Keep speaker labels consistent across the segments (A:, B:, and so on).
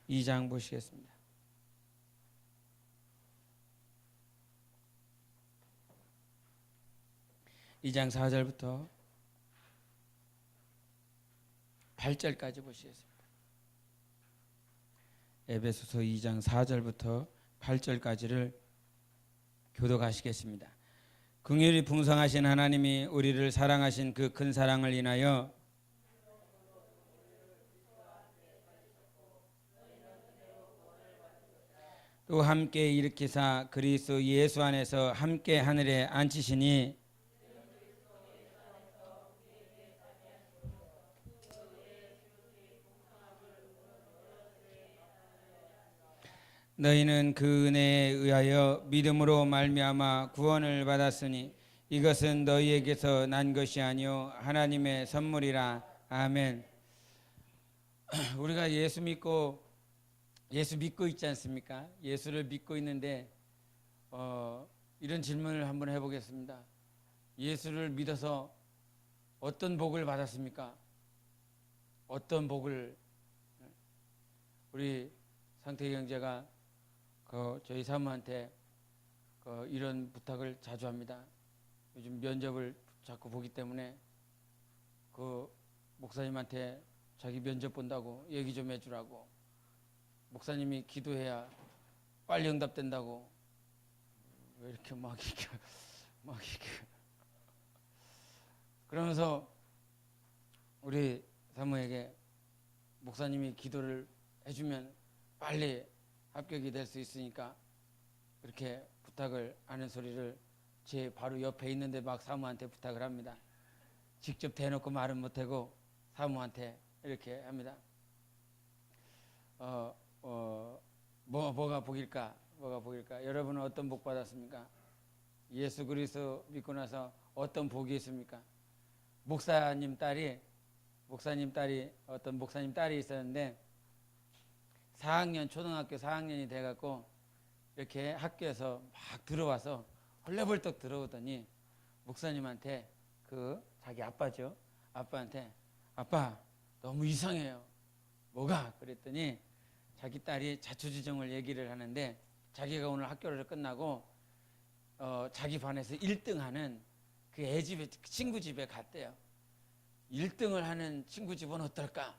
A: 2장 보시겠습니다. 이 장 4절부터 8절까지 보시겠습니다. 에베소서 2장 4절부터 8절까지를 교독하시겠습니다. 긍휼이 풍성하신 하나님이 우리를 사랑하신 그 큰 사랑을 인하여 또 함께 일으키사 그리스도 예수 안에서 함께 하늘에 앉히시니 너희는 그 은혜에 의하여 믿음으로 말미암아 구원을 받았으니 이것은 너희에게서 난 것이 아니요 하나님의 선물이라. 아멘. 우리가 예수 믿고 있지 않습니까? 예수를 믿고 있는데 이런 질문을 한번 해보겠습니다. 예수를 믿어서 어떤 복을 받았습니까? 어떤 복을? 우리 상태 형제가 저희 사모한테 이런 부탁을 자주 합니다. 요즘 면접을 자꾸 보기 때문에 목사님한테 자기 면접 본다고 얘기 좀 해주라고, 목사님이 기도해야 빨리 응답된다고. 왜 이렇게 막 이렇게 그러면서 우리 사모에게 목사님이 기도를 해주면 빨리 합격이 될 수 있으니까 그렇게 부탁을 하는 소리를 제 바로 옆에 있는데 막 사모한테 부탁을 합니다. 직접 대놓고 말은 못하고 사모한테 이렇게 합니다. 뭐가 복일까? 여러분은 어떤 복 받았습니까? 예수 그리스도 믿고 나서 어떤 복이 있습니까? 목사님 딸이 어떤 목사님 딸이 있었는데 4학년 초등학교 4학년이 돼갖고 이렇게 학교에서 막 들어와서 헐레벌떡 들어오더니 목사님한테 자기 아빠죠. 아빠한테 아빠 너무 이상해요. 뭐가? 그랬더니 자기 딸이 자초지종을 얘기를 하는데 자기가 오늘 학교를 끝나고 자기 반에서 1등하는 그 애집에 친구 집에 갔대요. 1등을 하는 친구 집은 어떨까?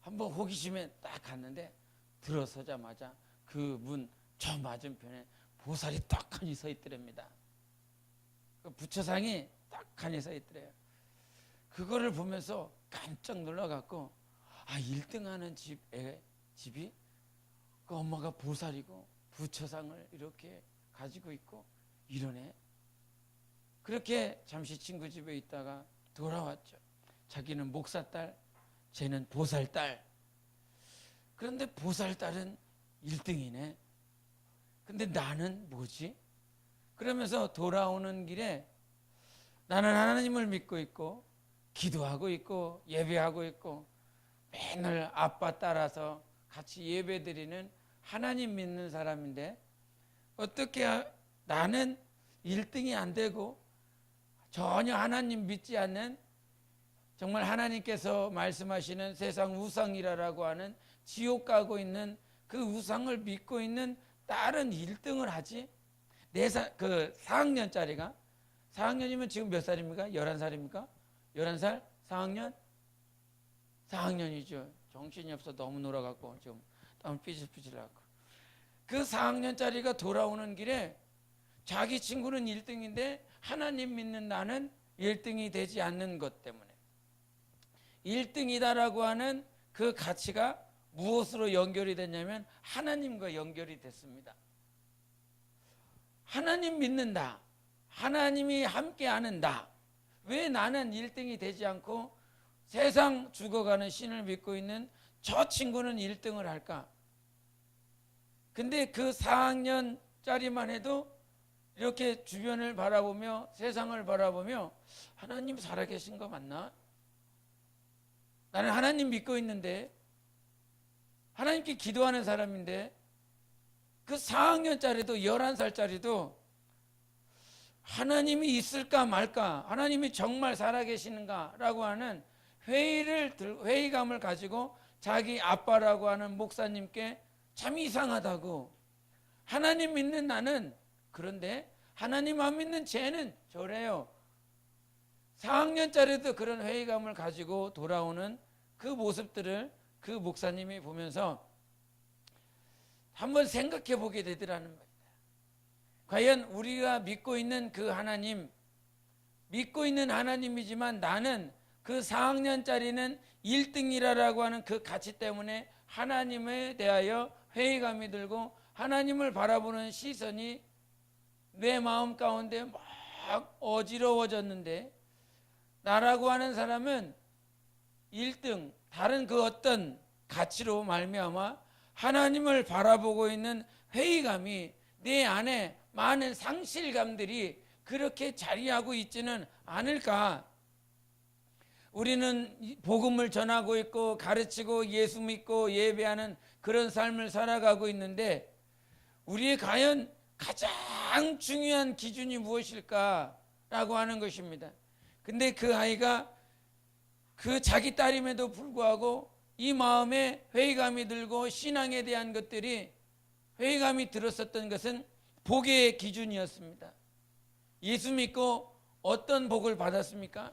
A: 한번 호기심에 딱 갔는데 들어서자마자 그 문 저 맞은편에 보살이 떡하니 서 있더랍니다. 그 부처상이 떡하니 서 있더래요. 그거를 보면서 깜짝 놀라갖고 1등하는 집이 그 엄마가 보살이고 부처상을 이렇게 가지고 있고 이러네. 그렇게 잠시 친구 집에 있다가 돌아왔죠. 자기는 목사딸, 쟤는 보살딸. 그런데 보살딸은 1등이네. 근데 나는 뭐지? 그러면서 돌아오는 길에 나는 하나님을 믿고 있고 기도하고 있고 예배하고 있고 맨날 아빠 따라서 같이 예배드리는 하나님 믿는 사람인데 어떻게 나는 1등이 안 되고 전혀 하나님 믿지 않는, 정말 하나님께서 말씀하시는 세상 우상이라고 하는 지옥 가고 있는 그 우상을 믿고 있는 딸은 1등을 하지? 4학년짜리가 4학년이면 지금 몇 살입니까? 11살입니까? 11살? 4학년? 4학년이죠. 정신이 없어 너무 놀아갖고 지금 땀을 삐질삐질하고. 그 4학년짜리가 돌아오는 길에 자기 친구는 1등인데 하나님 믿는 나는 1등이 되지 않는 것 때문에 1등이다라고 하는 그 가치가 무엇으로 연결이 됐냐면 하나님과 연결이 됐습니다. 하나님 믿는다. 하나님이 함께하는 나. 왜 나는 1등이 되지 않고 세상 죽어가는 신을 믿고 있는 저 친구는 1등을 할까? 근데 그 4학년짜리만 해도 이렇게 주변을 바라보며 세상을 바라보며 하나님 살아계신 거 맞나? 나는 하나님 믿고 있는데 하나님께 기도하는 사람인데 그 4학년짜리도 11살짜리도 하나님이 있을까 말까, 하나님이 정말 살아계시는가 라고 하는 회의감을 가지고 자기 아빠라고 하는 목사님께 참 이상하다고, 하나님 믿는 나는 그런데 하나님 안 믿는 쟤는 저래요. 4학년짜리도 그런 회의감을 가지고 돌아오는 그 모습들을 그 목사님이 보면서 한번 생각해 보게 되더라는 겁니다. 과연 우리가 믿고 있는 그 하나님, 믿고 있는 하나님이지만 나는 그 4학년짜리는 1등이라고 하는 그 가치 때문에 하나님에 대하여 회의감이 들고 하나님을 바라보는 시선이 내 마음 가운데 막 어지러워졌는데, 나라고 하는 사람은 1등, 다른 그 어떤 가치로 말미암아 하나님을 바라보고 있는 회의감이 내 안에 많은 상실감들이 그렇게 자리하고 있지는 않을까. 우리는 복음을 전하고 있고 가르치고 예수 믿고 예배하는 그런 삶을 살아가고 있는데, 우리의 과연 가장 중요한 기준이 무엇일까라고 하는 것입니다. 근데 그 아이가 그 자기 딸임에도 불구하고 이 마음에 회의감이 들고 신앙에 대한 것들이 회의감이 들었었던 것은 복의 기준이었습니다. 예수 믿고 어떤 복을 받았습니까?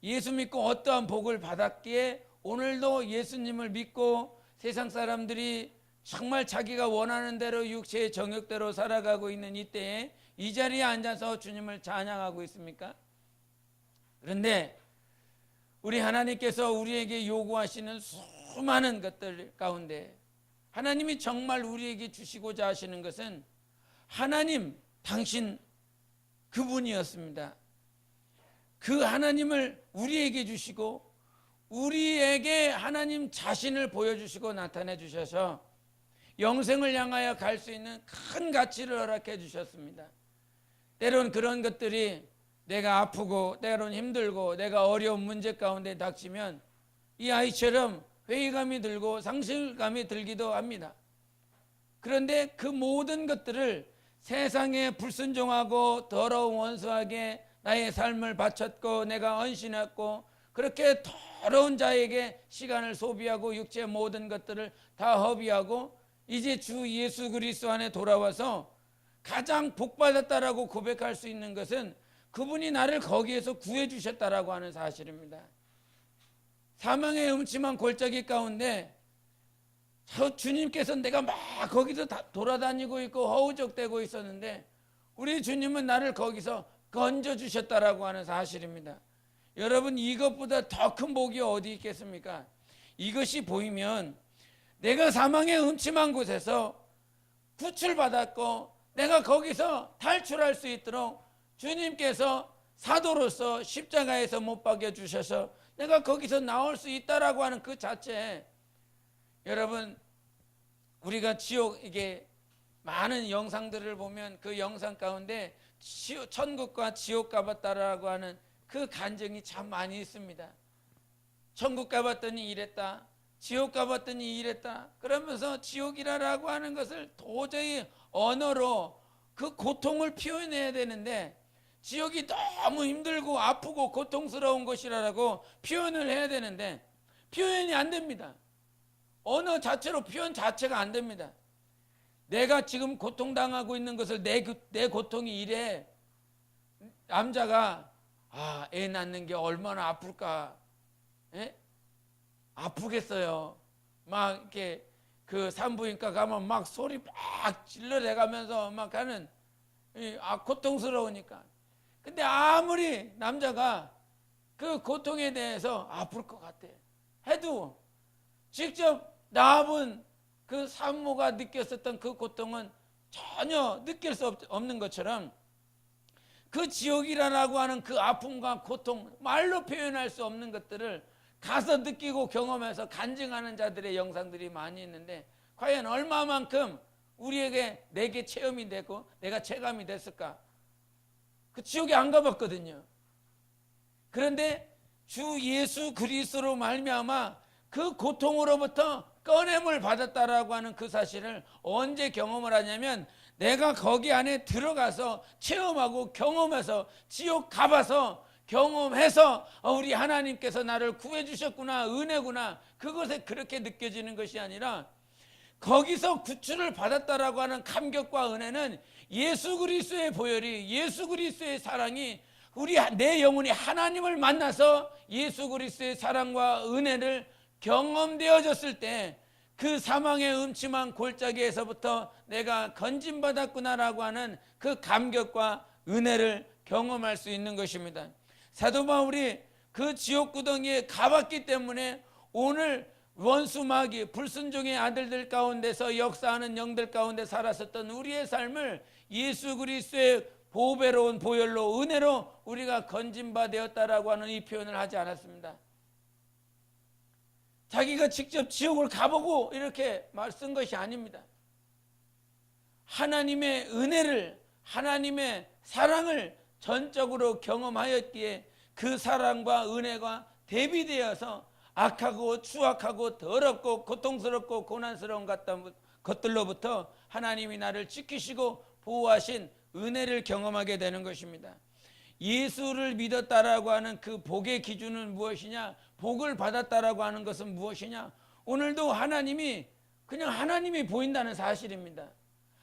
A: 예수 믿고 어떠한 복을 받았기에 오늘도 예수님을 믿고 세상 사람들이 정말 자기가 원하는 대로 육체의 정욕대로 살아가고 있는 이때에 이 자리에 앉아서 주님을 찬양하고 있습니까? 그런데 우리 하나님께서 우리에게 요구하시는 수많은 것들 가운데 하나님이 정말 우리에게 주시고자 하시는 것은 하나님, 당신 그분이었습니다. 그 하나님을 우리에게 주시고 우리에게 하나님 자신을 보여주시고 나타내 주셔서 영생을 향하여 갈 수 있는 큰 가치를 허락해 주셨습니다. 때론 그런 것들이 내가 아프고 때론 힘들고 내가 어려운 문제 가운데 닥치면 이 아이처럼 회의감이 들고 상실감이 들기도 합니다. 그런데 그 모든 것들을 세상에 불순종하고 더러운 원수에게 나의 삶을 바쳤고 내가 헌신했고 그렇게 더러운 자에게 시간을 소비하고 육체의 모든 것들을 다 허비하고 이제 주 예수 그리스도 안에 돌아와서 가장 복받았다라고 고백할 수 있는 것은 그분이 나를 거기에서 구해 주셨다라고 하는 사실입니다. 사망의 음침한 골짜기 가운데 주님께서 내가 막 거기서 돌아다니고 있고 허우적대고 있었는데 우리 주님은 나를 거기서 건져 주셨다라고 하는 사실입니다. 여러분, 이것보다 더 큰 복이 어디 있겠습니까? 이것이 보이면 내가 사망의 음침한 곳에서 구출받았고 내가 거기서 탈출할 수 있도록 주님께서 사도로서 십자가에서 못 박여 주셔서 내가 거기서 나올 수 있다라고 하는 그 자체에, 여러분, 우리가 지옥, 이게 많은 영상들을 보면 그 영상 가운데 천국과 지옥 가봤다라고 하는 그 간증이 참 많이 있습니다. 천국 가봤더니 이랬다, 지옥 가봤더니 이랬다, 그러면서 지옥이라고 하는 것을 도저히 언어로 그 고통을 표현해야 되는데 지옥이 너무 힘들고 아프고 고통스러운 것이라고 표현을 해야 되는데 표현이 안 됩니다. 언어 자체로 표현 자체가 안 됩니다. 내가 지금 고통당하고 있는 것을 내 고통이 이래. 남자가 애 낳는 게 얼마나 아플까? 에? 아프겠어요. 막 이렇게 그 산부인과 가면 막 소리 막 질러대가면서 막 하는, 고통스러우니까. 근데 아무리 남자가 그 고통에 대해서 아플 것 같아 해도 직접 낳아본 그 산모가 느꼈었던 그 고통은 전혀 느낄 수 없는 것처럼 그 지옥이라고 하는 그 아픔과 고통, 말로 표현할 수 없는 것들을 가서 느끼고 경험해서 간증하는 자들의 영상들이 많이 있는데 과연 얼마만큼 내게 체험이 되고 내가 체감이 됐을까? 그 지옥에 안 가봤거든요. 그런데 주 예수 그리스도로 말미암아 그 고통으로부터 꺼냄을 받았다라고 하는 그 사실을 언제 경험을 하냐면 내가 거기 안에 들어가서 체험하고 경험해서 지옥 가봐서 경험해서 우리 하나님께서 나를 구해주셨구나, 은혜구나, 그것에 그렇게 느껴지는 것이 아니라 거기서 구출을 받았다라고 하는 감격과 은혜는 예수 그리스도의 보혈이, 예수 그리스도의 사랑이 내 영혼이 하나님을 만나서 예수 그리스도의 사랑과 은혜를 경험되어졌을 때 그 사망의 음침한 골짜기에서부터 내가 건진받았구나라고 하는 그 감격과 은혜를 경험할 수 있는 것입니다. 사도 바울이 그 지옥구덩이에 가봤기 때문에 오늘 원수 마귀 불순종의 아들들 가운데서 역사하는 영들 가운데 살았었던 우리의 삶을 예수 그리스도의 보배로운 보혈로, 은혜로 우리가 건진받았다라고 하는 이 표현을 하지 않았습니다. 자기가 직접 지옥을 가보고 이렇게 쓴 것이 아닙니다. 하나님의 은혜를, 하나님의 사랑을 전적으로 경험하였기에 그 사랑과 은혜가 대비되어서 악하고 추악하고 더럽고 고통스럽고 고난스러운 것들로부터 하나님이 나를 지키시고 보호하신 은혜를 경험하게 되는 것입니다. 예수를 믿었다라고 하는 그 복의 기준은 무엇이냐? 복을 받았다라고 하는 것은 무엇이냐? 오늘도 하나님이 그냥 하나님이 보인다는 사실입니다.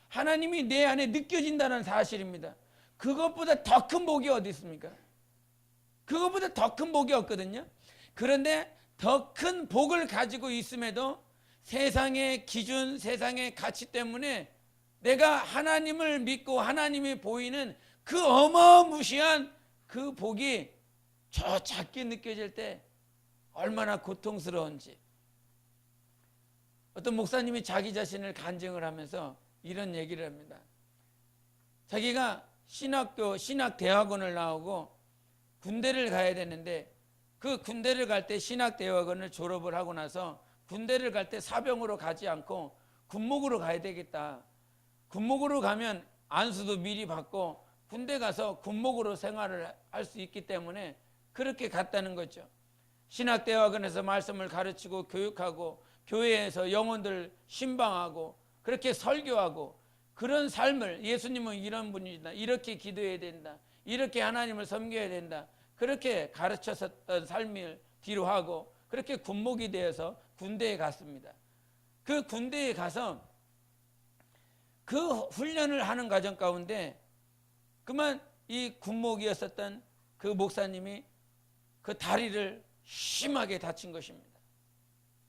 A: 하나님이 내 안에 느껴진다는 사실입니다. 그것보다 더 큰 복이 어디 있습니까? 그것보다 더 큰 복이 없거든요. 그런데 더 큰 복을 가지고 있음에도 세상의 기준, 세상의 가치 때문에 내가 하나님을 믿고 하나님이 보이는 그 어마무시한 그 복이 저 작게 느껴질 때 얼마나 고통스러운지. 어떤 목사님이 자기 자신을 간증을 하면서 이런 얘기를 합니다. 자기가 신학대학원을 나오고 군대를 가야 되는데 그 군대를 갈 때 신학대학원을 졸업을 하고 나서 군대를 갈 때 사병으로 가지 않고 군목으로 가야 되겠다. 군목으로 가면 안수도 미리 받고 군대 가서 군목으로 생활을 할 수 있기 때문에 그렇게 갔다는 거죠. 신학대학원에서 말씀을 가르치고 교육하고 교회에서 영혼들 신방하고 그렇게 설교하고 그런 삶을, 예수님은 이런 분이다, 이렇게 기도해야 된다, 이렇게 하나님을 섬겨야 된다, 그렇게 가르쳤었던 삶을 뒤로 하고 그렇게 군목이 되어서 군대에 갔습니다. 그 군대에 가서 그 훈련을 하는 과정 가운데 그만 이 군목이었었던 그 목사님이 그 다리를 심하게 다친 것입니다.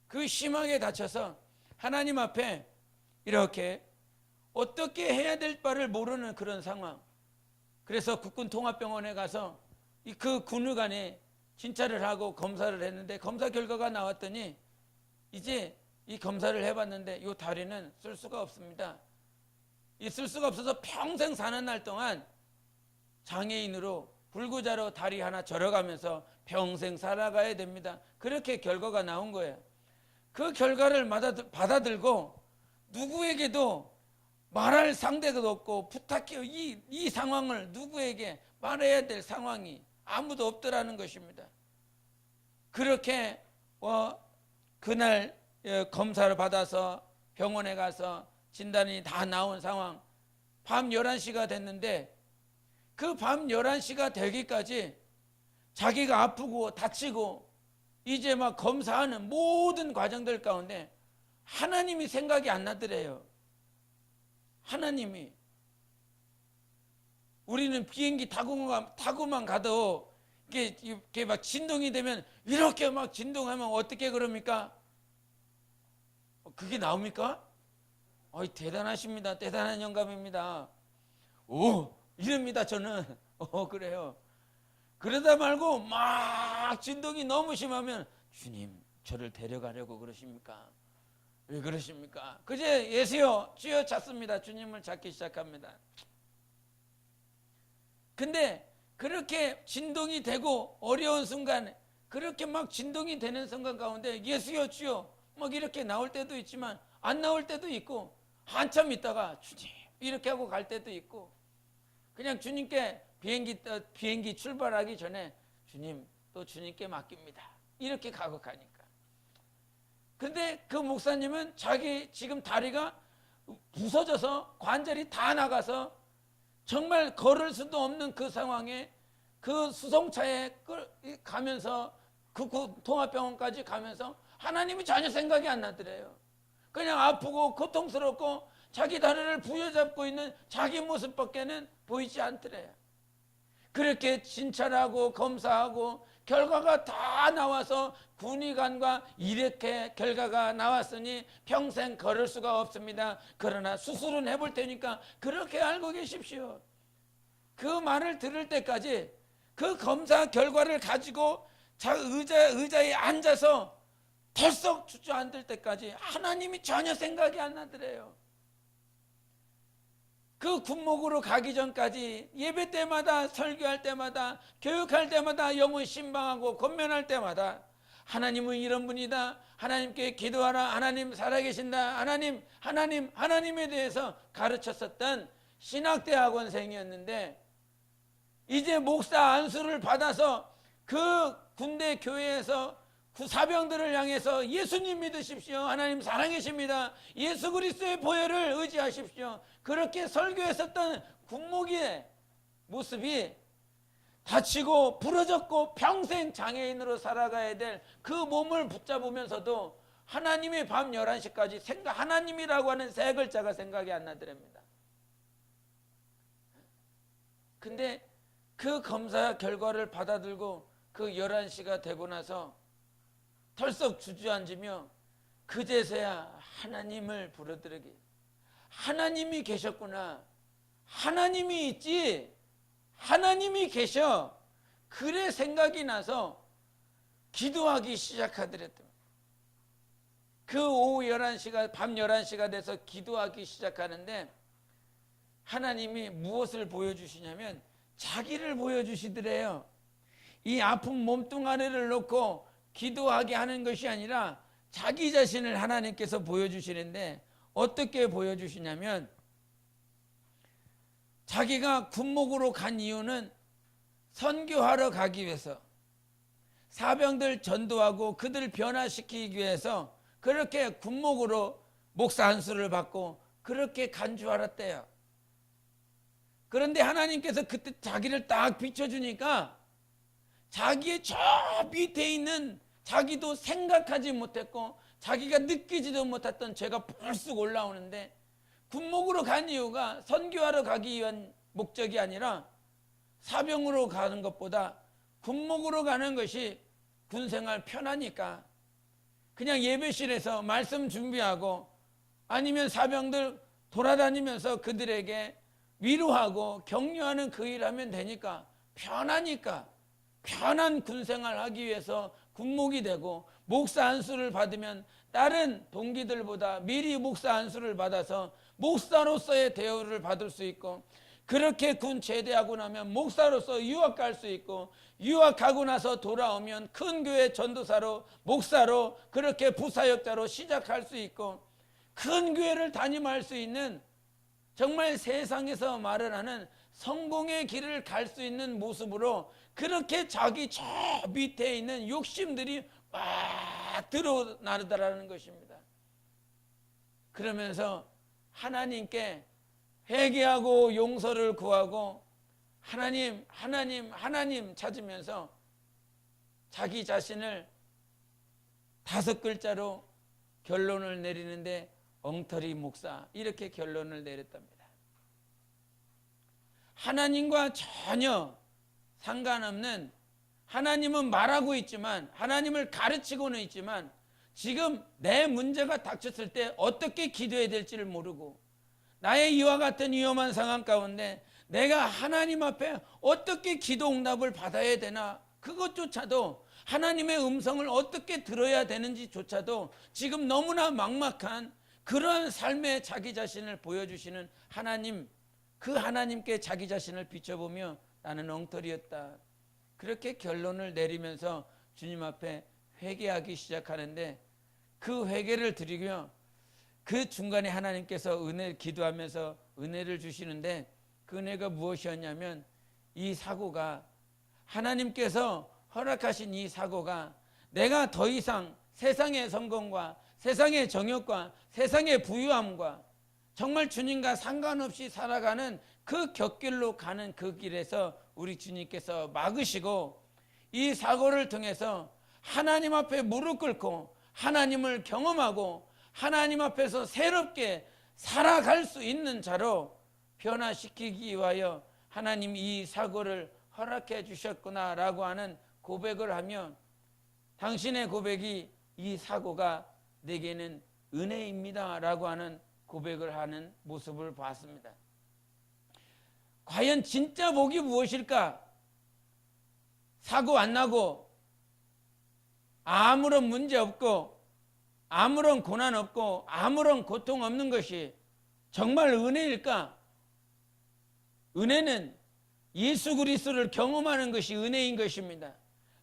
A: 그 심하게 다쳐서 하나님 앞에 이렇게 어떻게 해야 될 바를 모르는 그런 상황. 그래서 국군통합병원에 가서 그 군의관에 진찰을 하고 검사를 했는데 검사 결과가 나왔더니 이제 이 검사를 해봤는데 이 다리는 쓸 수가 없습니다. 쓸 수가 없어서 평생 사는 날 동안 장애인으로 불구자로 다리 하나 절어가면서 평생 살아가야 됩니다. 그렇게 결과가 나온 거예요. 그 결과를 받아들고 누구에게도 말할 상대가 없고 부탁해요. 이 상황을 누구에게 말해야 될 상황이 아무도 없더라는 것입니다. 그렇게 그날 검사를 받아서 병원에 가서 진단이 다 나온 상황, 밤 11시가 됐는데 그 밤 11시가 되기까지 자기가 아프고 다치고 이제 막 검사하는 모든 과정들 가운데 하나님이 생각이 안 나더래요. 하나님이. 우리는 비행기 타고만 가도 이게 막 진동이 되면 이렇게 막 진동하면 어떻게 그럽니까? 그게 나옵니까? 대단하십니다. 대단한 영감입니다. 오, 이럽니다. 저는. 그래요. 그러다 말고 막 진동이 너무 심하면 주님, 저를 데려가려고 그러십니까? 왜 그러십니까? 그제 예수여 주여 찾습니다. 주님을 찾기 시작합니다. 근데 그렇게 진동이 되고 어려운 순간, 그렇게 막 진동이 되는 순간 가운데 예수여 주여 막 이렇게 나올 때도 있지만 안 나올 때도 있고 한참 있다가 주님 이렇게 하고 갈 때도 있고 그냥 주님께 비행기 출발하기 전에 주님 또 주님께 맡깁니다. 이렇게 가고 가니까. 근데 그 목사님은 자기 지금 다리가 부서져서 관절이 다 나가서 정말 걸을 수도 없는 그 상황에 그 수송차에 가면서 그 통합병원까지 가면서 하나님이 전혀 생각이 안 나더래요. 그냥 아프고 고통스럽고 자기 다리를 부여잡고 있는 자기 모습밖에는 보이지 않더래요. 그렇게 진찰하고 검사하고 결과가 다 나와서 군의관과 이렇게 결과가 나왔으니 평생 걸을 수가 없습니다. 그러나 수술은 해볼 테니까 그렇게 알고 계십시오. 그 말을 들을 때까지 그 검사 결과를 가지고 의자에 앉아서 덜썩 주저앉을 때까지 하나님이 전혀 생각이 안 나더래요. 그 군목으로 가기 전까지 예배 때마다, 설교할 때마다, 교육할 때마다, 영혼 신방하고 권면할 때마다 하나님은 이런 분이다, 하나님께 기도하라, 하나님 살아계신다, 하나님에 대해서 가르쳤었던 신학대학원생이었는데, 이제 목사 안수를 받아서 그 군대 교회에서 그 사병들을 향해서 예수님 믿으십시오, 하나님 살아계십니다, 예수 그리스도의 보혈을 의지하십시오, 그렇게 설교했었던 군목의 모습이 다치고 부러졌고 평생 장애인으로 살아가야 될 그 몸을 붙잡으면서도 하나님의 밤 11시까지 하나님이라고 하는 세 글자가 생각이 안 나더랍니다. 근데 그 검사 결과를 받아들고 그 11시가 되고 나서 털썩 주저앉으며 그제서야 하나님을 부르더라기. 하나님이 계셨구나. 하나님이 있지. 하나님이 계셔. 그래 생각이 나서 기도하기 시작하더랬다. 그 오후 11시가 밤 11시가 돼서 기도하기 시작하는데 하나님이 무엇을 보여주시냐면 자기를 보여주시더래요. 이 아픈 몸뚱아리를 놓고 기도하게 하는 것이 아니라 자기 자신을 하나님께서 보여주시는데 어떻게 보여주시냐면 자기가 군목으로 간 이유는 선교하러 가기 위해서, 사병들 전도하고 그들 변화시키기 위해서 그렇게 군목으로 목사 안수를 받고 그렇게 간 줄 알았대요. 그런데 하나님께서 그때 자기를 딱 비춰주니까 자기의 저 밑에 있는 자기도 생각하지 못했고 자기가 느끼지도 못했던 죄가 불쑥 올라오는데, 군목으로 간 이유가 선교하러 가기 위한 목적이 아니라 사병으로 가는 것보다 군목으로 가는 것이 군생활 편하니까 그냥 예배실에서 말씀 준비하고 아니면 사병들 돌아다니면서 그들에게 위로하고 격려하는 그 일하면 되니까 편하니까 편한 군생활 하기 위해서 군목이 되고, 목사 안수를 받으면 다른 동기들보다 미리 목사 안수를 받아서 목사로서의 대우를 받을 수 있고, 그렇게 군 제대하고 나면 목사로서 유학 갈 수 있고, 유학하고 나서 돌아오면 큰 교회 전도사로 목사로 그렇게 부사역자로 시작할 수 있고, 큰 교회를 담임할 수 있는 정말 세상에서 말을 하는 성공의 길을 갈 수 있는 모습으로 그렇게 자기 저 밑에 있는 욕심들이 막 드러나르다라는 것입니다. 그러면서 하나님께 회개하고 용서를 구하고 하나님 찾으면서 자기 자신을 5글자로 결론을 내리는데 엉터리 목사, 이렇게 결론을 내렸답니다. 하나님과 전혀 상관없는, 하나님은 말하고 있지만 하나님을 가르치고는 있지만 지금 내 문제가 닥쳤을 때 어떻게 기도해야 될지를 모르고, 나의 이와 같은 위험한 상황 가운데 내가 하나님 앞에 어떻게 기도 응답을 받아야 되나, 그것조차도 하나님의 음성을 어떻게 들어야 되는지조차도 지금 너무나 막막한 그러한 삶에 자기 자신을 보여주시는 하나님, 그 하나님께 자기 자신을 비춰보며 나는 엉터리였다, 그렇게 결론을 내리면서 주님 앞에 회개하기 시작하는데, 그 회개를 드리며 그 중간에 하나님께서 기도하면서 은혜를 주시는데, 그 은혜가 무엇이었냐면 이 사고가, 하나님께서 허락하신 이 사고가 내가 더 이상 세상의 성공과 세상의 정욕과 세상의 부유함과 정말 주님과 상관없이 살아가는 그 곁길로 가는 그 길에서 우리 주님께서 막으시고 이 사고를 통해서 하나님 앞에 무릎 꿇고 하나님을 경험하고 하나님 앞에서 새롭게 살아갈 수 있는 자로 변화시키기 위하여 하나님 이 사고를 허락해 주셨구나라고 하는 고백을 하며 당신의 고백이 이 사고가 내게는 은혜입니다라고 하는 고백을 하는 모습을 봤습니다. 과연 진짜 복이 무엇일까? 사고 안 나고 아무런 문제 없고 아무런 고난 없고 아무런 고통 없는 것이 정말 은혜일까? 은혜는 예수 그리스도를 경험하는 것이 은혜인 것입니다.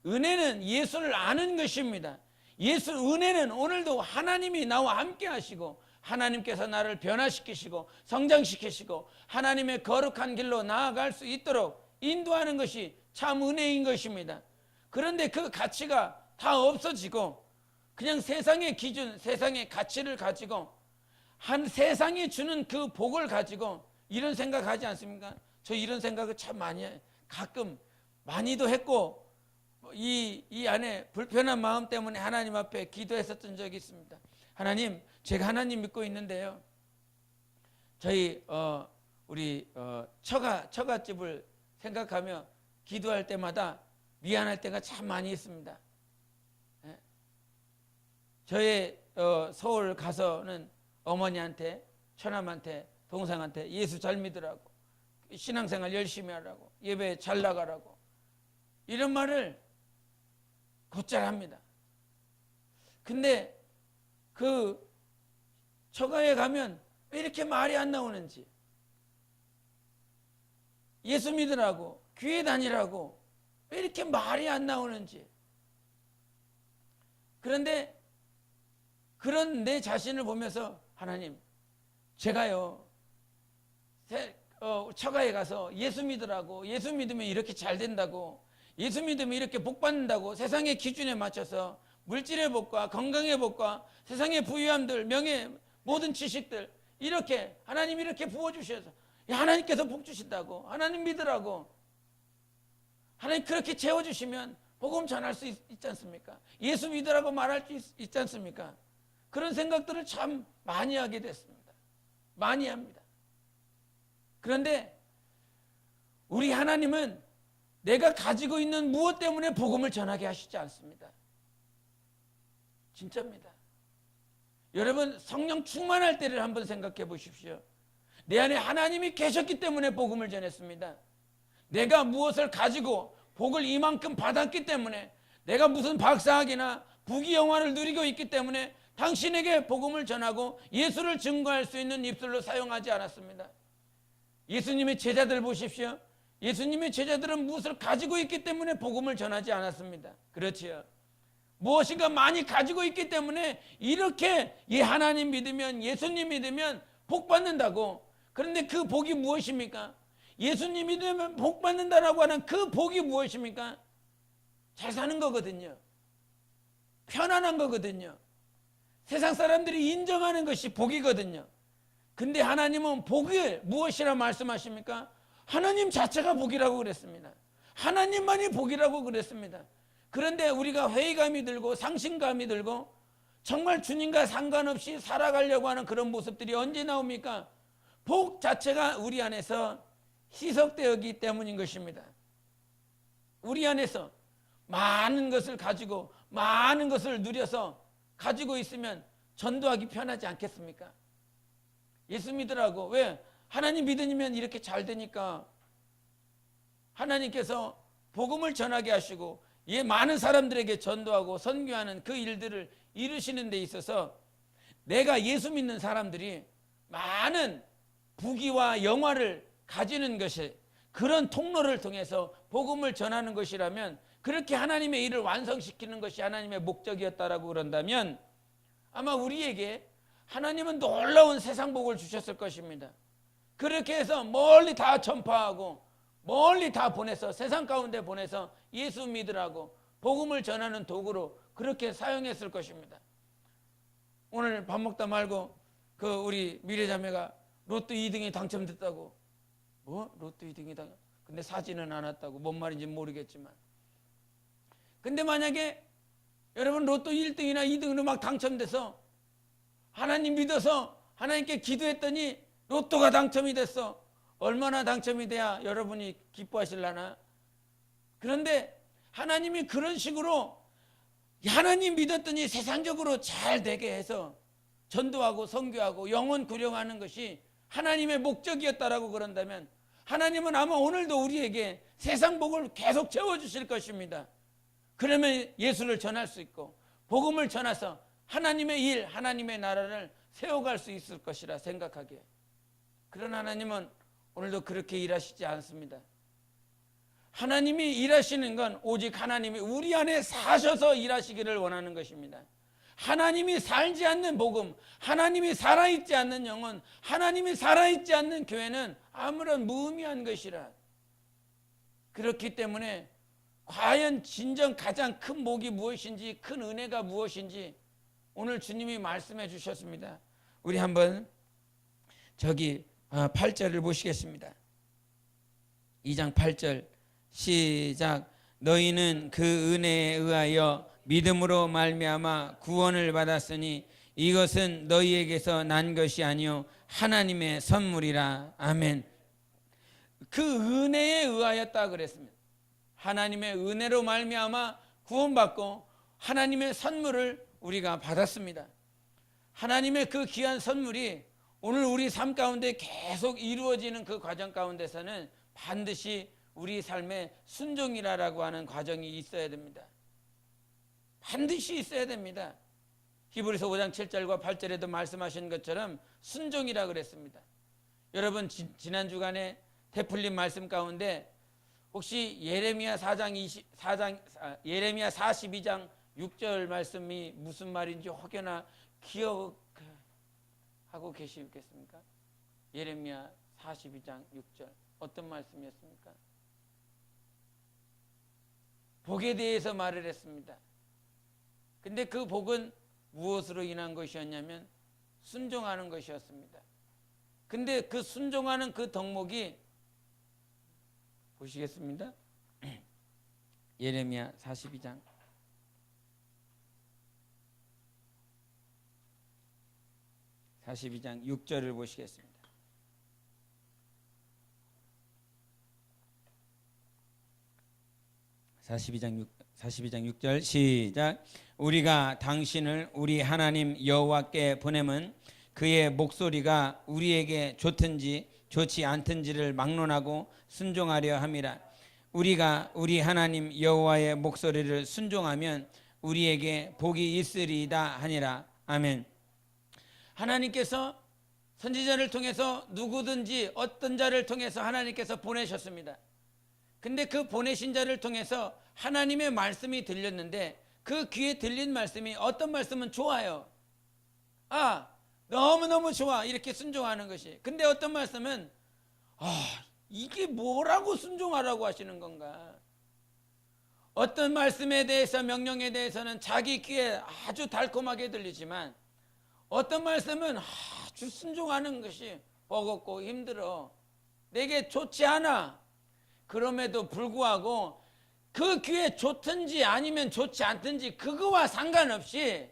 A: 은혜는 예수를 아는 것입니다. 은혜는 오늘도 하나님이 나와 함께 하시고 하나님께서 나를 변화시키시고 성장시키시고 하나님의 거룩한 길로 나아갈 수 있도록 인도하는 것이 참 은혜인 것입니다. 그런데 그 가치가 다 없어지고 그냥 세상의 기준, 세상의 가치를 가지고 한 세상이 주는 그 복을 가지고 이런 생각하지 않습니까? 저 이런 생각을 참 많이 가끔 많이도 했고 이 안에 불편한 마음 때문에 하나님 앞에 기도했었던 적이 있습니다. 하나님, 제가 하나님 믿고 있는데요. 저희 우리 처갓집을 생각하며 기도할 때마다 미안할 때가 참 많이 있습니다. 예? 저의 서울 가서는 어머니한테, 처남한테, 동생한테 예수 잘 믿으라고, 신앙생활 열심히 하라고, 예배 잘 나가라고 이런 말을 곧잘 합니다. 근데 그 처가에 가면 왜 이렇게 말이 안 나오는지, 예수 믿으라고, 교회 다니라고 왜 이렇게 말이 안 나오는지. 그런데 그런 내 자신을 보면서 하나님, 제가요 처가에 가서 예수 믿으라고, 예수 믿으면 이렇게 잘 된다고, 예수 믿으면 이렇게 복 받는다고 세상의 기준에 맞춰서 물질의 복과 건강의 복과 세상의 부유함들, 명예, 모든 지식들 이렇게 하나님 이렇게 부어주셔서 하나님께서 복 주신다고, 하나님 믿으라고, 하나님 그렇게 채워주시면 복음 전할 수 있지 않습니까? 예수 믿으라고 말할 수 있지 않습니까? 그런 생각들을 참 많이 하게 됐습니다. 많이 합니다. 그런데 우리 하나님은 내가 가지고 있는 무엇 때문에 복음을 전하게 하시지 않습니다. 진짜입니다. 여러분, 성령 충만할 때를 한번 생각해 보십시오. 내 안에 하나님이 계셨기 때문에 복음을 전했습니다. 내가 무엇을 가지고 복을 이만큼 받았기 때문에, 내가 무슨 박사학위나 부귀영화를 누리고 있기 때문에 당신에게 복음을 전하고 예수를 증거할 수 있는 입술로 사용하지 않았습니다. 예수님의 제자들 보십시오. 예수님의 제자들은 무엇을 가지고 있기 때문에 복음을 전하지 않았습니다. 그렇지요. 무엇인가 많이 가지고 있기 때문에 이렇게 하나님 믿으면, 예수님 믿으면 복 받는다고. 그런데 그 복이 무엇입니까? 예수님 믿으면 복 받는다라고 하는 그 복이 무엇입니까? 잘 사는 거거든요. 편안한 거거든요. 세상 사람들이 인정하는 것이 복이거든요. 근데 하나님은 복이 무엇이라 말씀하십니까? 하나님 자체가 복이라고 그랬습니다. 하나님만이 복이라고 그랬습니다. 그런데 우리가 회의감이 들고 상심감이 들고 정말 주님과 상관없이 살아가려고 하는 그런 모습들이 언제 나옵니까? 복 자체가 우리 안에서 희석되었기 때문인 것입니다. 우리 안에서 많은 것을 가지고 많은 것을 누려서 가지고 있으면 전도하기 편하지 않겠습니까? 예수 믿으라고. 왜? 하나님 믿으면 이렇게 잘 되니까. 하나님께서 복음을 전하게 하시고 많은 사람들에게 전도하고 선교하는 그 일들을 이루시는 데 있어서 내가 예수 믿는 사람들이 많은 부귀와 영화를 가지는 것이, 그런 통로를 통해서 복음을 전하는 것이라면, 그렇게 하나님의 일을 완성시키는 것이 하나님의 목적이었다라고 그런다면 아마 우리에게 하나님은 놀라운 세상 복을 주셨을 것입니다. 그렇게 해서 멀리 다 전파하고 멀리 다 보내서, 세상 가운데 보내서 예수 믿으라고 복음을 전하는 도구로 그렇게 사용했을 것입니다. 오늘 밥 먹다 말고 우리 미래자매가 로또 2등이 당첨됐다고. 뭐? 로또 2등이 근데 사지는 않았다고. 뭔 말인지 모르겠지만. 근데 만약에 여러분 로또 1등이나 2등으로 막 당첨돼서 하나님 믿어서 하나님께 기도했더니 로또가 당첨이 됐어. 얼마나 당첨이 돼야 여러분이 기뻐하실라나? 그런데 하나님이 그런 식으로 하나님 믿었더니 세상적으로 잘 되게 해서 전도하고 선교하고 영혼 구령하는 것이 하나님의 목적이었다라고 그런다면 하나님은 아마 오늘도 우리에게 세상 복을 계속 채워주실 것입니다. 그러면 예수를 전할 수 있고 복음을 전해서 하나님의 일, 하나님의 나라를 세워갈 수 있을 것이라 생각하기에, 그러나 하나님은 오늘도 그렇게 일하시지 않습니다. 하나님이 일하시는 건 오직 하나님이 우리 안에 사셔서 일하시기를 원하는 것입니다. 하나님이 살지 않는 복음, 하나님이 살아있지 않는 영혼, 하나님이 살아있지 않는 교회는 아무런 무의미한 것이라. 그렇기 때문에 과연 진정 가장 큰 복이 무엇인지, 큰 은혜가 무엇인지 오늘 주님이 말씀해 주셨습니다. 우리 한번 저기 8절을 보시겠습니다. 2장 8절 시작. 너희는 그 은혜에 의하여 믿음으로 말미암아 구원을 받았으니 이것은 너희에게서 난 것이 아니요 하나님의 선물이라. 아멘. 그 은혜에 의하였다 그랬습니다. 하나님의 은혜로 말미암아 구원받고 하나님의 선물을 우리가 받았습니다. 하나님의 그 귀한 선물이 오늘 우리 삶 가운데 계속 이루어지는 그 과정 가운데서는 반드시 우리 삶에 순종이라고 하는 과정이 있어야 됩니다. 반드시 있어야 됩니다. 히브리서 5장 7절과 8절에도 말씀하신 것처럼 순종이라 그랬습니다. 여러분 지난 주간에 되풀린 말씀 가운데 혹시 예레미야 42장 6절 말씀이 무슨 말인지 혹여나 기억하고 계시겠습니까? 예레미야 42장 6절 어떤 말씀이었습니까? 복에 대해서 말을 했습니다. 근데 그 복은 무엇으로 인한 것이었냐면 순종하는 것이었습니다. 근데 그 순종하는 그 덕목이 보시겠습니다. 예레미야 42장 6절을 보시겠습니다. 42장 6절 시작. 우리가 당신을 우리 하나님 여호와께 보내면 그의 목소리가 우리에게 좋든지 좋지 않든지를 막론하고 순종하려 함이라. 우리가 우리 하나님 여호와의 목소리를 순종하면 우리에게 복이 있으리이다 하니라. 아멘. 하나님께서 선지자를 통해서 누구든지 어떤 자를 통해서 하나님께서 보내셨습니다. 근데 그 보내신 자를 통해서 하나님의 말씀이 들렸는데 그 귀에 들린 말씀이 어떤 말씀은 좋아요. 너무너무 좋아. 이렇게 순종하는 것이. 근데 어떤 말씀은 이게 뭐라고 순종하라고 하시는 건가. 어떤 말씀에 대해서 명령에 대해서는 자기 귀에 아주 달콤하게 들리지만 어떤 말씀은 아주 순종하는 것이 버겁고 힘들어. 내게 좋지 않아. 그럼에도 불구하고 그 귀에 좋든지 아니면 좋지 않든지 그거와 상관없이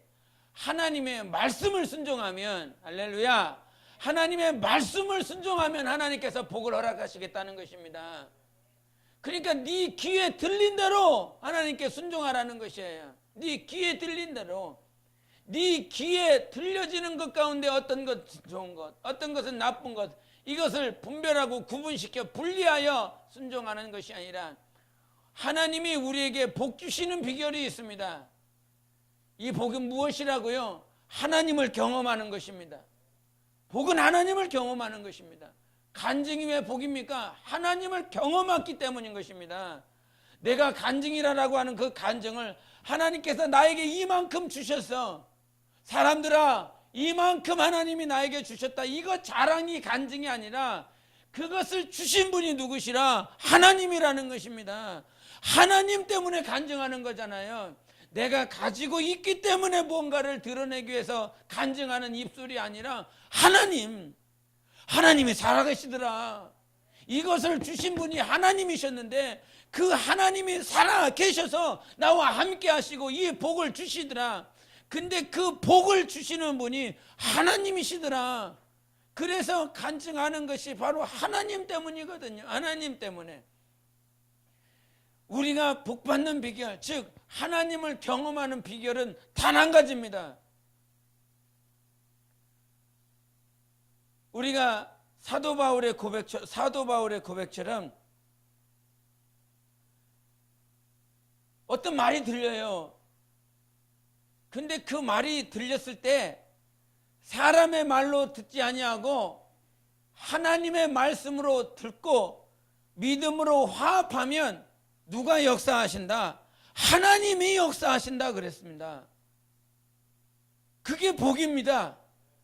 A: 하나님의 말씀을 순종하면, 할렐루야, 하나님의 말씀을 순종하면 하나님께서 복을 허락하시겠다는 것입니다. 그러니까 네 귀에 들린 대로 하나님께 순종하라는 것이에요. 네 귀에 들린 대로. 네 귀에 들려지는 것 가운데 어떤 것은 좋은 것, 어떤 것은 나쁜 것, 이것을 분별하고 구분시켜 분리하여 순종하는 것이 아니라 하나님이 우리에게 복 주시는 비결이 있습니다. 이 복은 무엇이라고요? 하나님을 경험하는 것입니다. 복은 하나님을 경험하는 것입니다. 간증이 왜 복입니까? 하나님을 경험했기 때문인 것입니다. 내가 간증이라고 하는 그 간증을 하나님께서 나에게 이만큼 주셨어. 사람들아, 이만큼 하나님이 나에게 주셨다. 이거 자랑이 간증이 아니라 그것을 주신 분이 누구시라? 하나님이라는 것입니다. 하나님 때문에 간증하는 거잖아요. 내가 가지고 있기 때문에 뭔가를 드러내기 위해서 간증하는 입술이 아니라 하나님이 살아계시더라. 이것을 주신 분이 하나님이셨는데 그 하나님이 살아 계셔서 나와 함께 하시고 이 복을 주시더라. 근데 그 복을 주시는 분이 하나님이시더라. 그래서 간증하는 것이 바로 하나님 때문이거든요. 하나님 때문에. 우리가 복받는 비결, 즉 하나님을 경험하는 비결은 단 한 가지입니다. 우리가 사도 바울의 고백처럼 어떤 말이 들려요. 근데 그 말이 들렸을 때 사람의 말로 듣지 아니하고 하나님의 말씀으로 듣고 믿음으로 화합하면 누가 역사하신다? 하나님이 역사하신다 그랬습니다. 그게 복입니다.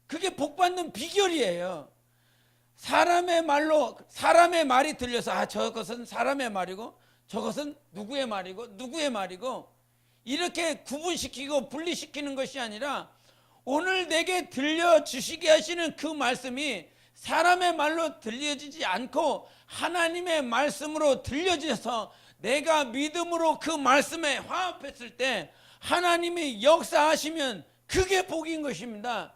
A: 그게 복받는 비결이에요. 사람의 말이 들려서 저것은 사람의 말이고 저것은 누구의 말이고 이렇게 구분시키고 분리시키는 것이 아니라 오늘 내게 들려주시게 하시는 그 말씀이 사람의 말로 들려지지 않고 하나님의 말씀으로 들려져서 내가 믿음으로 그 말씀에 화합했을 때 하나님이 역사하시면 그게 복인 것입니다.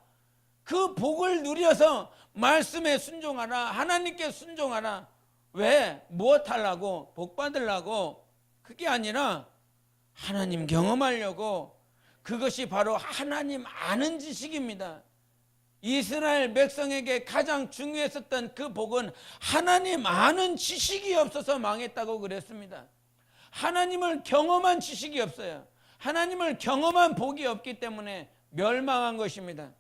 A: 그 복을 누려서 말씀에 순종하라. 하나님께 순종하라. 왜? 무엇 하려고? 복 받으려고? 그게 아니라 하나님 경험하려고. 그것이 바로 하나님 아는 지식입니다. 이스라엘 백성에게 가장 중요했었던 그 복은 하나님 아는 지식이 없어서 망했다고 그랬습니다. 하나님을 경험한 지식이 없어요. 하나님을 경험한 복이 없기 때문에 멸망한 것입니다.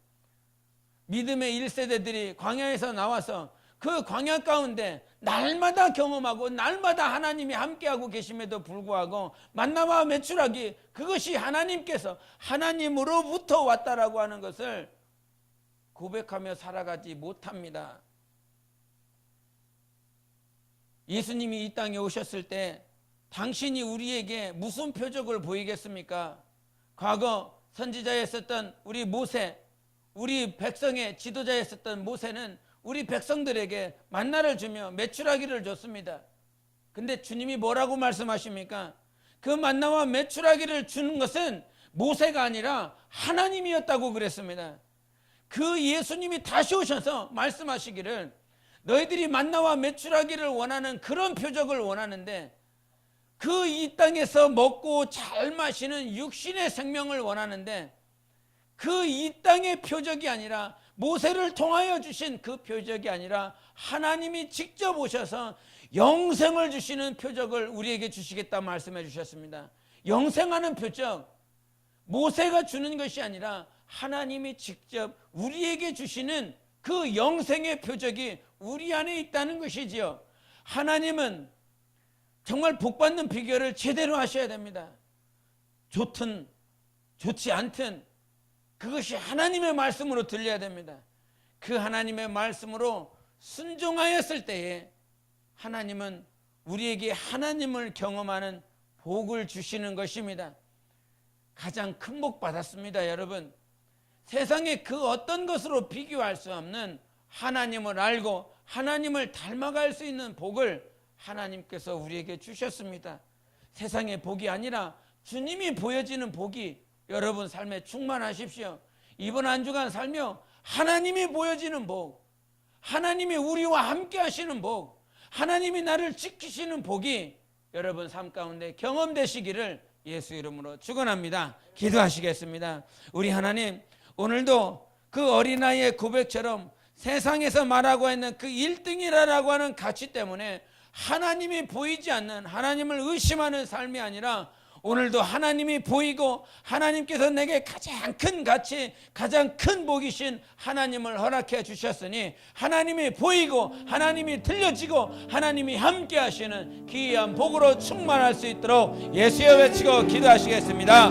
A: 믿음의 1세대들이 광야에서 나와서 그 광야 가운데 날마다 경험하고 날마다 하나님이 함께하고 계심에도 불구하고 만나와 메추라기, 그것이 하나님께서 하나님으로부터 왔다라고 하는 것을 고백하며 살아가지 못합니다. 예수님이 이 땅에 오셨을 때 당신이 우리에게 무슨 표적을 보이겠습니까? 과거 선지자였었던 우리 모세, 우리 백성의 지도자였었던 모세는 우리 백성들에게 만나를 주며 메추라기를 줬습니다. 근데 주님이 뭐라고 말씀하십니까? 그 만나와 메추라기를 주는 것은 모세가 아니라 하나님이었다고 그랬습니다. 그 예수님이 다시 오셔서 말씀하시기를 너희들이 만나와 메추라기를 원하는 그런 표적을 원하는데 그 이 땅에서 먹고 잘 마시는 육신의 생명을 원하는데 그 이 땅의 표적이 아니라 모세를 통하여 주신 그 표적이 아니라 하나님이 직접 오셔서 영생을 주시는 표적을 우리에게 주시겠다 말씀해 주셨습니다. 영생하는 표적, 모세가 주는 것이 아니라 하나님이 직접 우리에게 주시는 그 영생의 표적이 우리 안에 있다는 것이지요. 하나님은 정말 복받는 비결을 제대로 하셔야 됩니다. 좋든 좋지 않든 그것이 하나님의 말씀으로 들려야 됩니다. 그 하나님의 말씀으로 순종하였을 때에 하나님은 우리에게 하나님을 경험하는 복을 주시는 것입니다. 가장 큰 복 받았습니다, 여러분. 세상에 그 어떤 것으로 비교할 수 없는 하나님을 알고 하나님을 닮아갈 수 있는 복을 하나님께서 우리에게 주셨습니다. 세상의 복이 아니라 주님이 보여지는 복이 여러분 삶에 충만하십시오. 이번 한 주간 살며 하나님이 보여지는 복, 하나님이 우리와 함께 하시는 복, 하나님이 나를 지키시는 복이 여러분 삶 가운데 경험되시기를 예수 이름으로 축원합니다. 기도하시겠습니다. 우리 하나님, 오늘도 그 어린아이의 고백처럼 세상에서 말하고 있는 그 1등이라고 하는 가치 때문에 하나님이 보이지 않는, 하나님을 의심하는 삶이 아니라 오늘도 하나님이 보이고 하나님께서 내게 가장 큰 가치, 가장 큰 복이신 하나님을 허락해 주셨으니 하나님이 보이고 하나님이 들려지고 하나님이 함께 하시는 귀한 복으로 충만할 수 있도록 예수여 외치고 기도하시겠습니다.